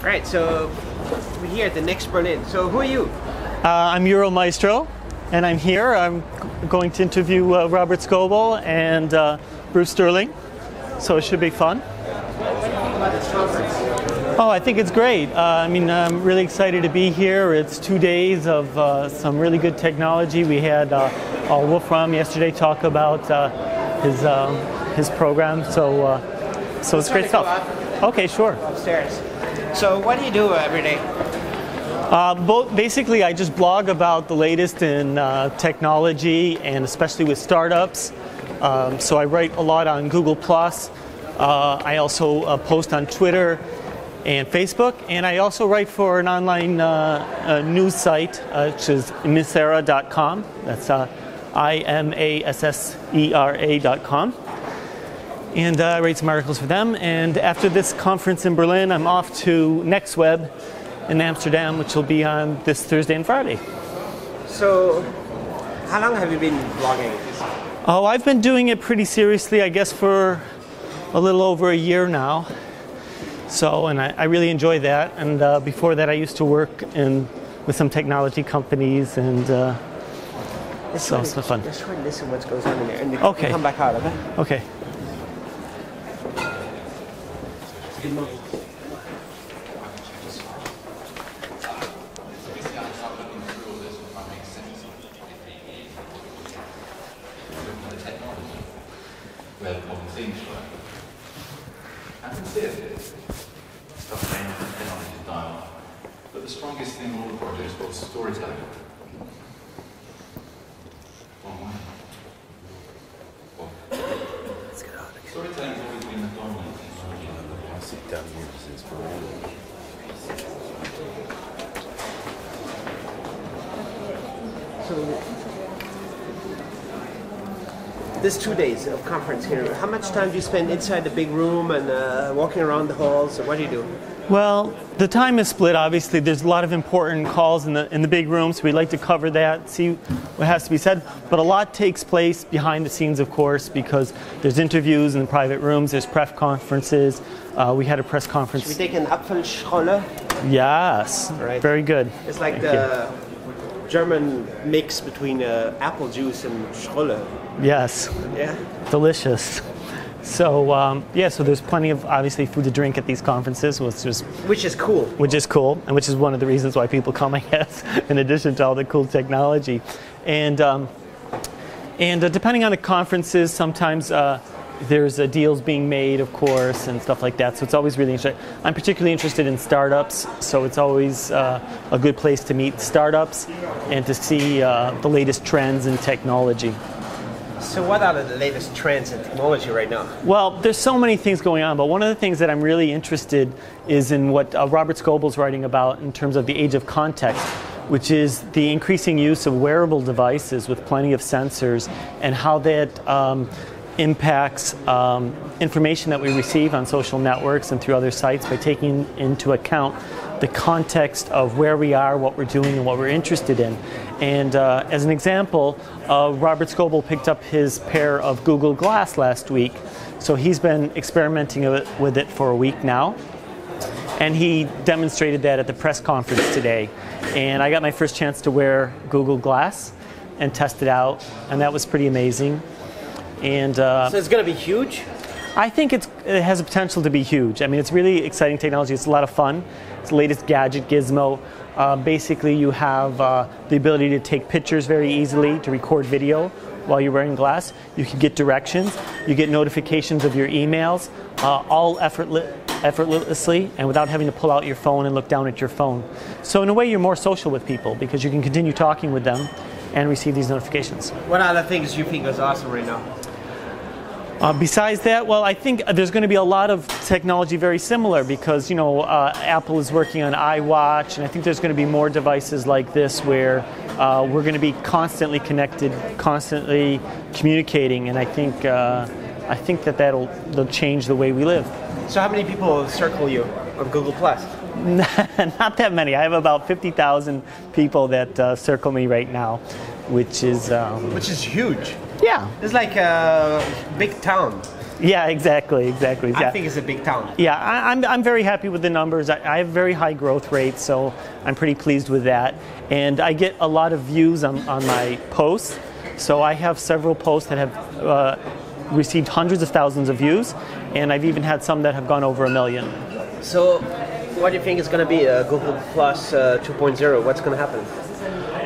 Right, so we're here at the next Berlin. So who are you? I'm Maestro, and I'm here. I'm going to interview Robert Scoble and Bruce Sterling, so it should be fun. Oh, I think it's great. I'm really excited to be here. It's 2 days of some really good technology. We had Wolfram yesterday talk about his program, so it's great stuff. Okay, sure. Upstairs. So what do you do every day? Basically, I just blog about the latest in technology, and especially with startups. So I write a lot on Google+. I also post on Twitter and Facebook, and I also write for an online news site, which is Maestro.com. That's IMASSERA.com. And I write some articles for them. And after this conference in Berlin, I'm off to NextWeb in Amsterdam, which will be on this Thursday and Friday. So, how long have you been blogging? Oh, I've been doing it pretty seriously, I guess, for a little over a year now. So, and I really enjoy that. And before that, I used to work with some technology companies, and so it's fun. Let's try and listen to what goes on in there, and okay. Come back out, okay? Okay. Good morning. Where the modern things work. And sincerely, stuff changes, technology is dying off. But the strongest thing in all the projects was storytelling. One way. Let's get out again. Storytelling has always been the dominant technology. I sit down here because it's for all. So, this 2 days of conference here, how much time do you spend inside the big room and walking around the halls? What do you do? Well, the time is split. Obviously, there's a lot of important calls in the big room, so we like to cover that, see what has to be said. But a lot takes place behind the scenes, of course, because there's interviews in the private rooms, there's press conferences. We had a press conference. Should we take an Apfelschorle? Yes, right. Very good. It's like the German mix between apple juice and Schrolle. Yes. Yeah. Delicious. So so there's plenty of obviously food to drink at these conferences, which is cool. Which is cool, and which is one of the reasons why people come, I guess. In addition to all the cool technology, and depending on the conferences, sometimes there's deals being made, of course, and stuff like that. So it's always really interesting. I'm particularly interested in startups, so it's always a good place to meet startups and to see the latest trends in technology. So what are the latest trends in technology right now? Well, there's so many things going on, but one of the things that I'm really interested is in what Robert Scoble's writing about in terms of the age of context, which is the increasing use of wearable devices with plenty of sensors, and how that impacts information that we receive on social networks and through other sites by taking into account the context of where we are, what we're doing, and what we're interested in. And as an example, Robert Scoble picked up his pair of Google Glass last week. So he's been experimenting with it for a week now. And he demonstrated that at the press conference today. And I got my first chance to wear Google Glass and test it out. And that was pretty amazing. And so it's going to be huge? I think it has the potential to be huge. I mean, it's really exciting technology. It's a lot of fun. It's the latest gadget gizmo. Basically, you have the ability to take pictures very easily, to record video while you're wearing glass. You can get directions. You get notifications of your emails, all effortlessly and without having to pull out your phone and look down at your phone. So in a way, you're more social with people because you can continue talking with them and receive these notifications. What other things you think is awesome right now? Besides that, well, I think there's going to be a lot of technology very similar because, Apple is working on iWatch, and I think there's going to be more devices like this where we're going to be constantly connected, constantly communicating, and I think that'll change the way we live. So how many people circle you on Google+? Not that many. I have about 50,000 people that circle me right now, which is huge. Yeah. It's like a big town. Yeah, exactly. I think it's a big town. Yeah, I'm very happy with the numbers. I have very high growth rates, so I'm pretty pleased with that. And I get a lot of views on my posts. So I have several posts that have received hundreds of thousands of views, and I've even had some that have gone over 1 million. So what do you think is going to be Google Plus 2.0? What's going to happen?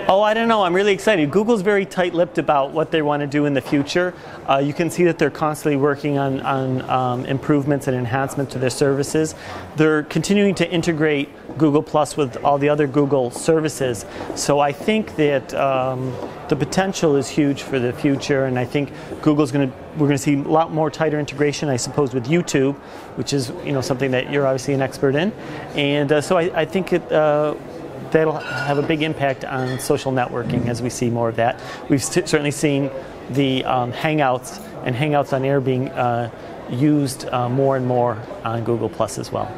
Oh, I don't know. I'm really excited. Google's very tight-lipped about what they want to do in the future. You can see that they're constantly working on improvements and enhancements to their services. They're continuing to integrate Google Plus with all the other Google services. So I think that the potential is huge for the future, and I think we're going to see a lot more tighter integration, I suppose, with YouTube, which is something that you're obviously an expert in. And so I think that'll have a big impact on social networking as we see more of that. We've certainly seen the Hangouts and Hangouts on Air being used more and more on Google Plus as well.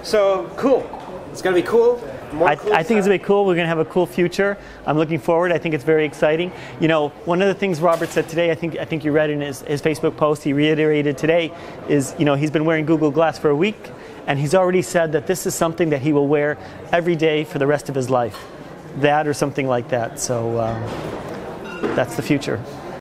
So cool. It's going to be cool. I think it's going to be cool. We're going to have a cool future. I'm looking forward. I think it's very exciting. One of the things Robert said today, I think you read in his Facebook post, he reiterated today, is he's been wearing Google Glass for a week, and he's already said that this is something that he will wear every day for the rest of his life. That or something like that. So that's the future.